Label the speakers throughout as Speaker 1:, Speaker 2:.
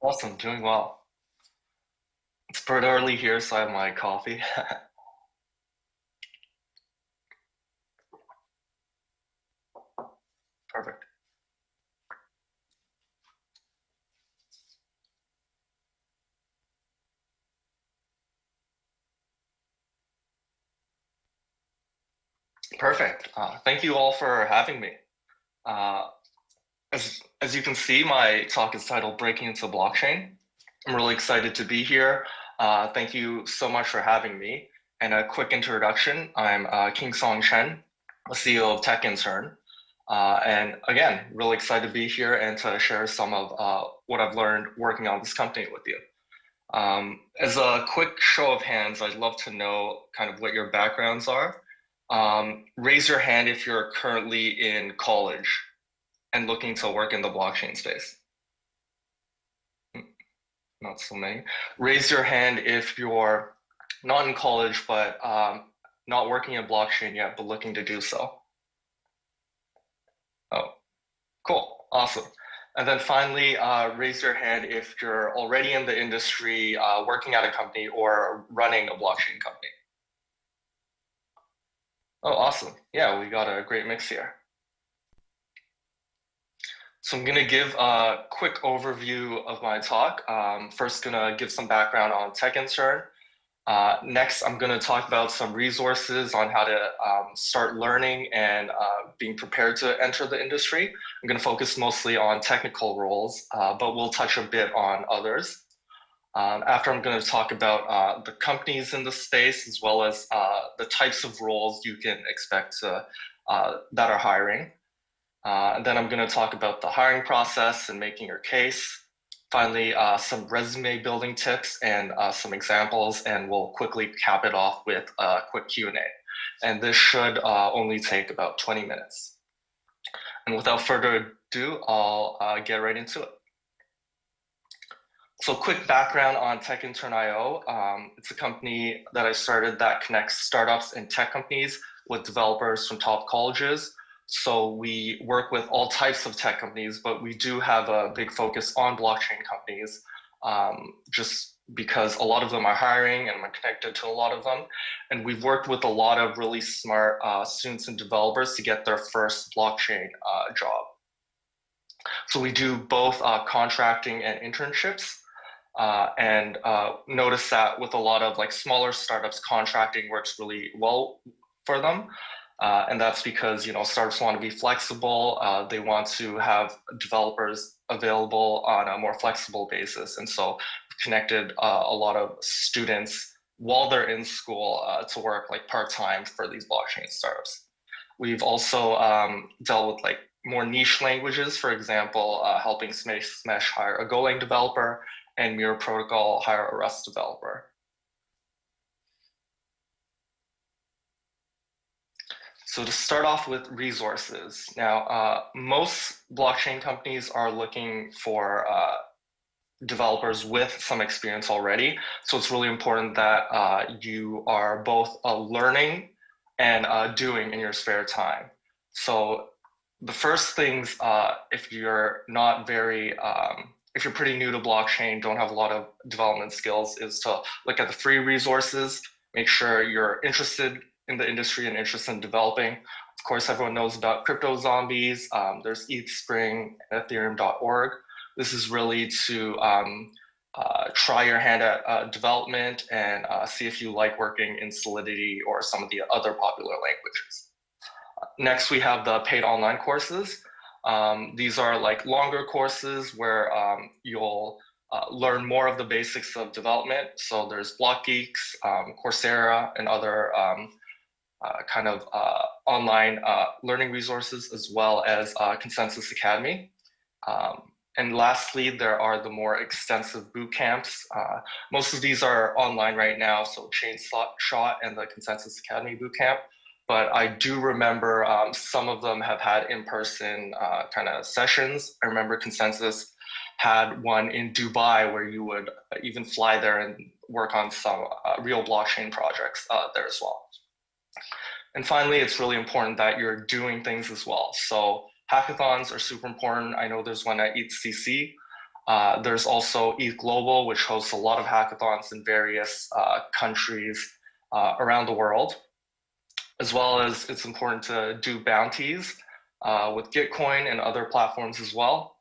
Speaker 1: Awesome, doing well. It's pretty early here, so I have my coffee. Perfect. Perfect. Thank you all for having me. Uh, as you can see, my talk is titled Breaking into Blockchain. I'm really excited to be here. Thank you so much for having me. And a quick introduction, I'm Kingsong Chen, the CEO of Tech Intern. And again, really excited to be here and to share some of what I've learned working on this company with you. As a quick show of hands, I'd love to know kind of what your backgrounds are. Raise your hand if you're currently in college and looking to work in the blockchain space. Not so many. Raise your hand if you're not in college, but not working in blockchain yet, but looking to do so. Oh, cool. Awesome. And then finally, raise your hand if you're already in the industry, working at a company or running a blockchain company. Oh, awesome. Yeah, we got a great mix here. So I'm going to give a quick overview of my talk. First, going to give some background on Tech Intern. Next, I'm going to talk about some resources on how to start learning and being prepared to enter the industry. I'm going to focus mostly on technical roles, but we'll touch a bit on others. After, I'm going to talk about the companies in the space, as well as the types of roles you can expect that are hiring. And then I'm going to talk about the hiring process and making your case. Finally, some resume building tips and some examples, and we'll quickly cap it off with a quick Q&A. And this should only take about 20 minutes. And without further ado, I'll get right into it. So quick background on TechIntern.io. It's a company that I started that connects startups and tech companies with developers from top colleges. So we work with all types of tech companies, but we do have a big focus on blockchain companies, just because a lot of them are hiring and I'm connected to a lot of them. And we've worked with a lot of really smart students and developers to get their first blockchain job. So we do both contracting and internships. And notice that with a lot of like smaller startups, contracting works really well for them. And that's because, startups want to be flexible. They want to have developers available on a more flexible basis. And so we've connected a lot of students while they're in school to work like part-time for these blockchain startups. We've also dealt with like more niche languages, for example, helping Smash hire a Golang developer and Mirror Protocol hire a Rust developer. So to start off with resources, now most blockchain companies are looking for developers with some experience already. So it's really important that you are both learning and doing in your spare time. So the first things, if you're not very, if you're pretty new to blockchain, don't have a lot of development skills, is to look at the free resources, make sure you're interested in the industry and interested in developing. Of course, everyone knows about crypto zombies. There's ETHSpring, Ethereum.org. This is really to try your hand at development and see if you like working in Solidity or some of the other popular languages. Next, we have the paid online courses. These are like longer courses where you'll learn more of the basics of development. So there's BlockGeeks, Coursera, and other kind of online learning resources, as well as Consensus Academy. And lastly, there are the more extensive boot camps. Most of these are online right now, so Chain Shot and the Consensus Academy bootcamp. But I do remember some of them have had in-person kind of sessions. I remember Consensus had one in Dubai where you would even fly there and work on some real blockchain projects there as well. And finally, it's really important that you're doing things as well. So hackathons are super important. I know there's one at ETHCC. There's also ETH Global, which hosts a lot of hackathons in various countries around the world, as well as it's important to do bounties with Gitcoin and other platforms as well.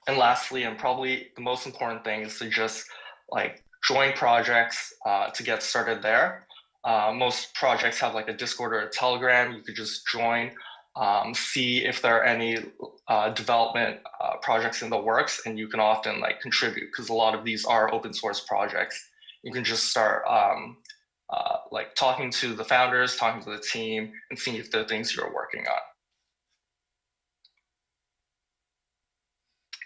Speaker 1: And lastly, and probably the most important thing, is to just like join projects to get started there. Most projects have like a Discord or a Telegram. You could just join, see if there are any development projects in the works, and you can often like contribute because a lot of these are open source projects. You can just start like talking to the founders, talking to the team, and seeing if there are things you're working on.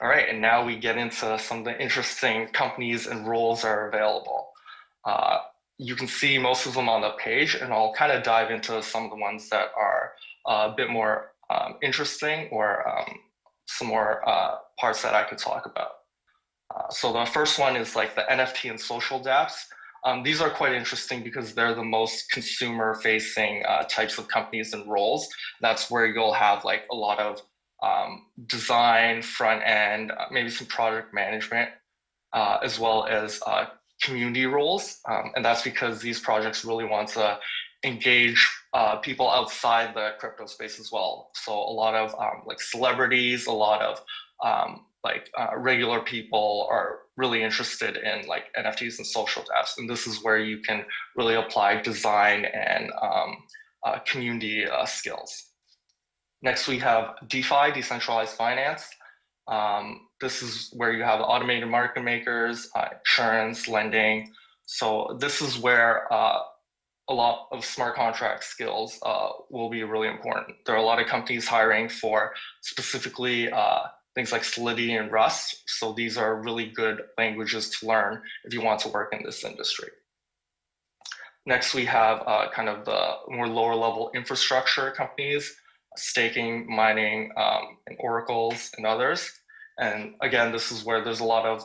Speaker 1: All right, and now we get into some of the interesting companies and roles that are available. You can see most of them on the page, and I'll kind of dive into some of the ones that are a bit more interesting, or some more parts that I could talk about. So the first one is like the NFT and social dApps. These are quite interesting because they're the most consumer-facing types of companies and roles. That's where you'll have like a lot of design, front end, maybe some product management, as well as community roles. And that's because these projects really want to engage people outside the crypto space as well. So a lot of like celebrities, a lot of regular people are really interested in like NFTs and social dApps. And this is where you can really apply design and community skills. Next, we have DeFi, decentralized finance. This is where you have automated market makers, insurance, lending. So this is where a lot of smart contract skills will be really important. There are a lot of companies hiring for specifically things like Solidity and Rust. So these are really good languages to learn if you want to work in this industry. Next, we have kind of the more lower level infrastructure companies, staking, mining, and oracles and others. And again, this is where there's a lot of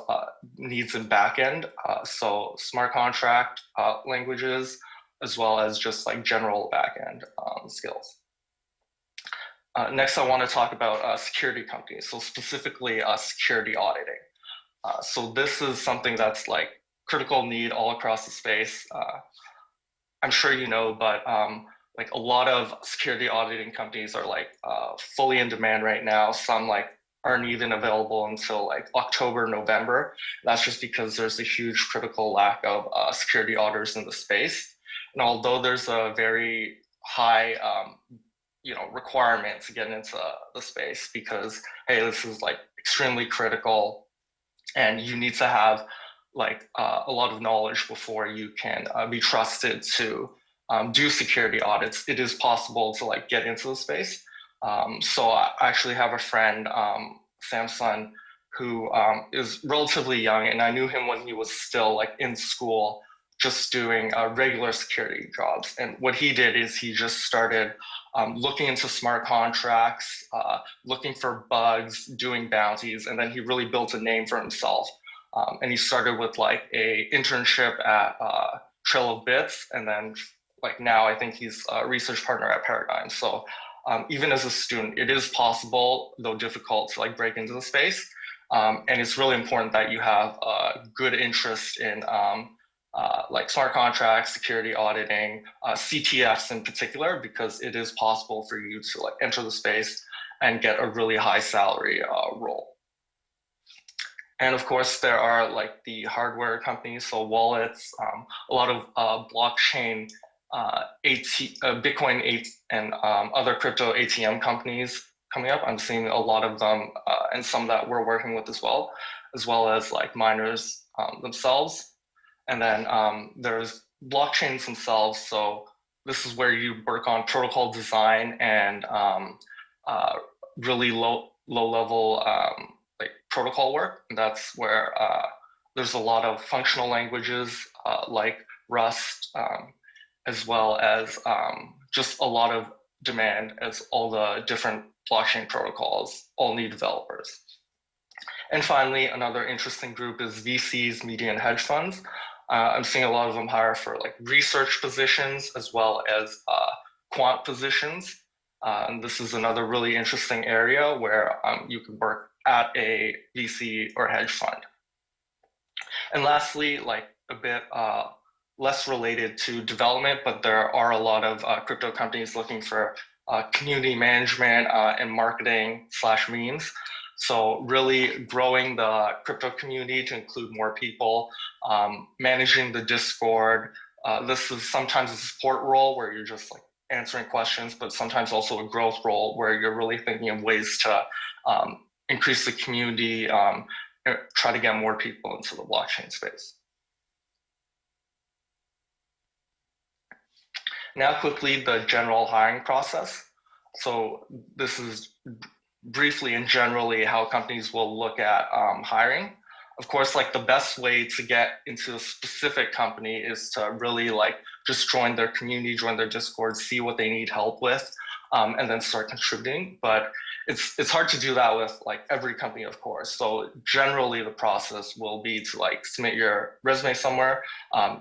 Speaker 1: needs in backend. So smart contract languages, as well as just like general backend skills. Next, I want to talk about security companies. So specifically security auditing. So this is something that's like critical need all across the space. I'm sure you know, but like a lot of security auditing companies are like fully in demand right now. Some like aren't even available until like October, November. That's just because there's a huge critical lack of security auditors in the space. And although there's a very high requirement to get into the space, because hey, this is like extremely critical, and you need to have like a lot of knowledge before you can be trusted to do security audits. It is possible to like get into the space. So I actually have a friend, Samson, who is relatively young, and I knew him when he was still like in school, just doing regular security jobs. And what he did is he just started looking into smart contracts, looking for bugs, doing bounties, and then he really built a name for himself. And he started with like a internship at Trail of Bits, and then like now I think he's a research partner at Paradigm. So even as a student, it is possible, though difficult, to like break into the space. And it's really important that you have a good interest in like smart contracts, security auditing, CTFs in particular, because it is possible for you to like enter the space and get a really high salary role. And of course, there are like the hardware companies, so wallets, a lot of blockchain, Bitcoin and other crypto ATM companies coming up. I'm seeing a lot of them, and some that we're working with as well as like miners themselves. And then there's blockchains themselves. So this is where you work on protocol design and really low level like protocol work. And that's where there's a lot of functional languages like Rust, as well as just a lot of demand, as all the different blockchain protocols all need developers. And finally, another interesting group is VCs, media and hedge funds. I'm seeing a lot of them hire for like research positions as well as quant positions. And this is another really interesting area where you can work at a VC or hedge fund. And lastly, like a bit less related to development, but there are a lot of crypto companies looking for community management and marketing / memes. So really growing the crypto community to include more people, managing the Discord. This is sometimes a support role where you're just like answering questions, but sometimes also a growth role where you're really thinking of ways to increase the community, try to get more people into the blockchain space. Now quickly, the general hiring process. So this is briefly and generally how companies will look at hiring. Of course, like the best way to get into a specific company is to really like just join their community, join their Discord, see what they need help with, and then start contributing. But it's hard to do that with like every company, of course. So generally the process will be to like submit your resume somewhere.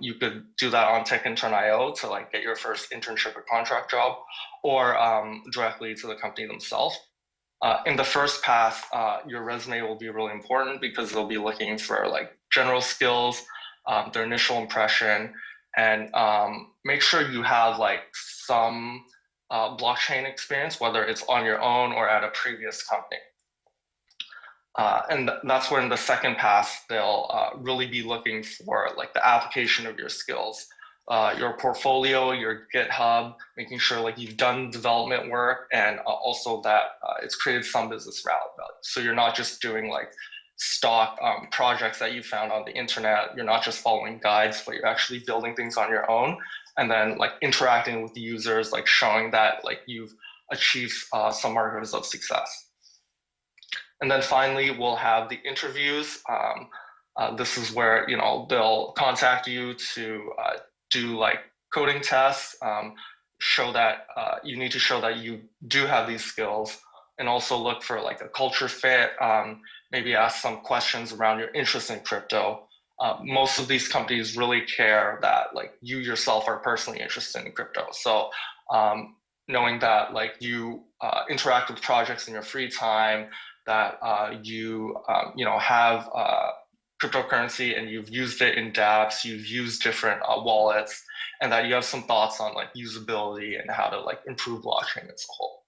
Speaker 1: You could do that on Internio to like get your first internship or contract job, or directly to the company themselves. In the first pass, your resume will be really important because they'll be looking for like general skills, their initial impression, and make sure you have like some blockchain experience, whether it's on your own or at a previous company. And that's where in the second pass, they'll really be looking for like the application of your skills, your portfolio, your GitHub, making sure like you've done development work and also that it's created some business value. So you're not just doing like stock projects that you found on the internet. You're not just following guides, but you're actually building things on your own and then like interacting with the users, like showing that like you've achieved some markers of success. And then finally, we'll have the interviews. This is where, you know, they'll contact you to do like coding tests, show that you need to show that you do have these skills, and also look for like a culture fit, maybe ask some questions around your interest in crypto. Most of these companies really care that like you yourself are personally interested in crypto. So knowing that like you interact with projects in your free time, that you know, have cryptocurrency and you've used it in dApps, you've used different wallets, and that you have some thoughts on like usability and how to like improve blockchain as a whole.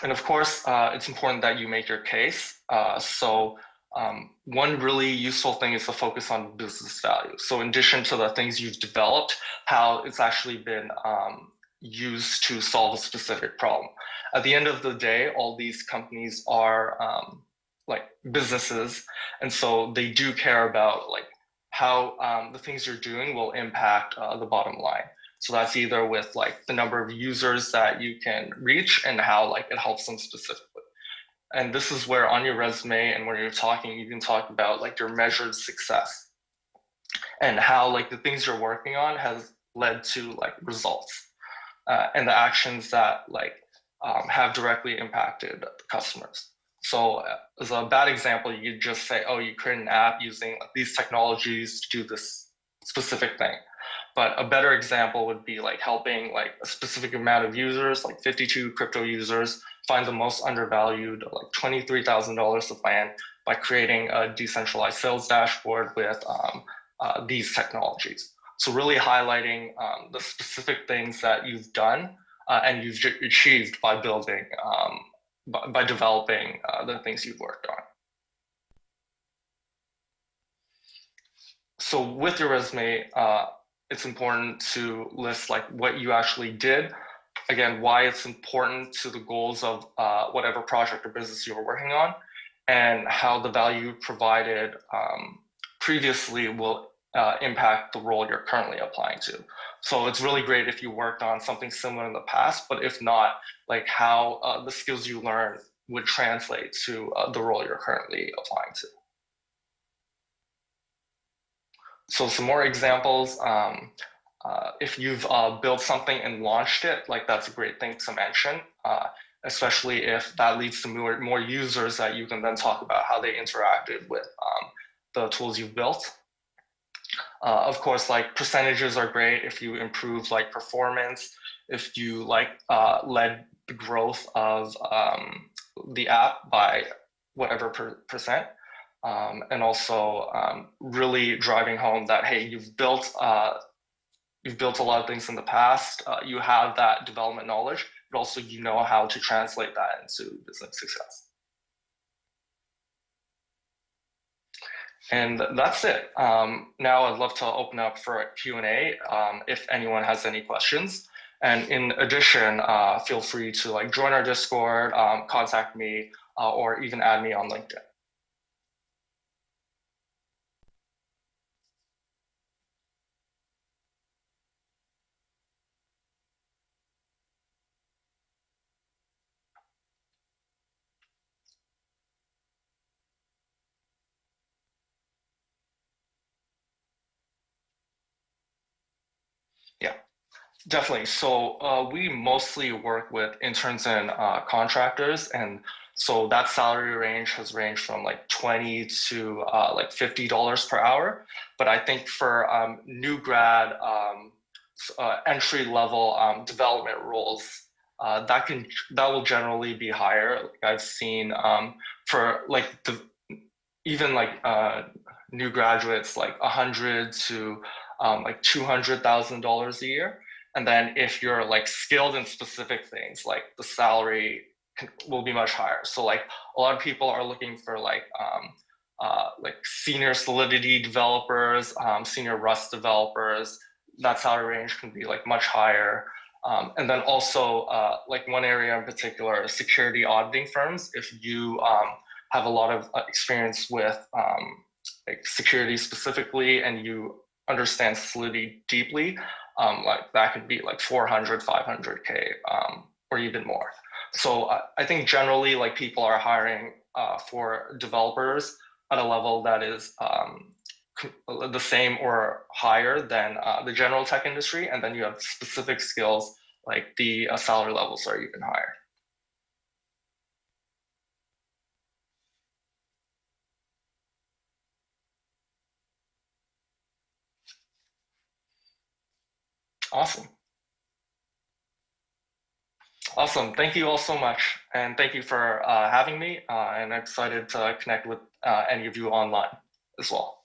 Speaker 1: And of course, it's important that you make your case. So one really useful thing is to focus on business value. So in addition to the things you've developed, how it's actually been used to solve a specific problem. At the end of the day, all these companies are like businesses, and so they do care about like how the things you're doing will impact the bottom line. So that's either with like the number of users that you can reach and how like it helps them specifically. And this is where on your resume and when you're talking, you can talk about like your measured success and how like the things you're working on has led to like results and the actions that like have directly impacted the customers. So as a bad example, you could just say, oh, you create an app using like, these technologies to do this specific thing. But a better example would be like helping like a specific amount of users, like 52 crypto users, find the most undervalued, like $23,000 of land by creating a decentralized sales dashboard with these technologies. So really highlighting the specific things that you've done and you've achieved by building, by developing the things you've worked on. So with your resume, it's important to list like what you actually did. Again, why it's important to the goals of whatever project or business you were working on, and how the value provided previously will impact the role you're currently applying to. So it's really great if you worked on something similar in the past, but if not, like how the skills you learned would translate to the role you're currently applying to. So some more examples. If you've built something and launched it, like that's a great thing to mention, especially if that leads to more users that you can then talk about how they interacted with the tools you've built. Of course, like percentages are great if you improve like performance, if you like led the growth of the app by whatever percent. And also really driving home that, hey, you've built a lot of things in the past. You have that development knowledge, but also you know how to translate that into business success. And that's it. Now I'd love to open up for a Q&A if anyone has any questions. And in addition, feel free to like join our Discord, contact me, or even add me on LinkedIn. Yeah. Definitely. So we mostly work with interns and contractors, and so that salary range has ranged from like 20 to like $50 per hour. But I think for new grad entry level development roles, that will generally be higher. Like I've seen for like the even like new graduates like 100 to like $200,000 a year. And then if you're like skilled in specific things, like the salary will be much higher. So like a lot of people are looking for like senior Solidity developers, senior Rust developers. That salary range can be like much higher. And then also like one area in particular, security auditing firms. If you have a lot of experience with like security specifically, and you understand Solidity deeply, like that could be like 400, 500K, or even more. So I think generally like people are hiring for developers at a level that is the same or higher than the general tech industry. And then you have specific skills, like the salary levels are even higher. Awesome. Awesome. Thank you all so much. And thank you for having me. And I'm excited to connect with any of you online as well.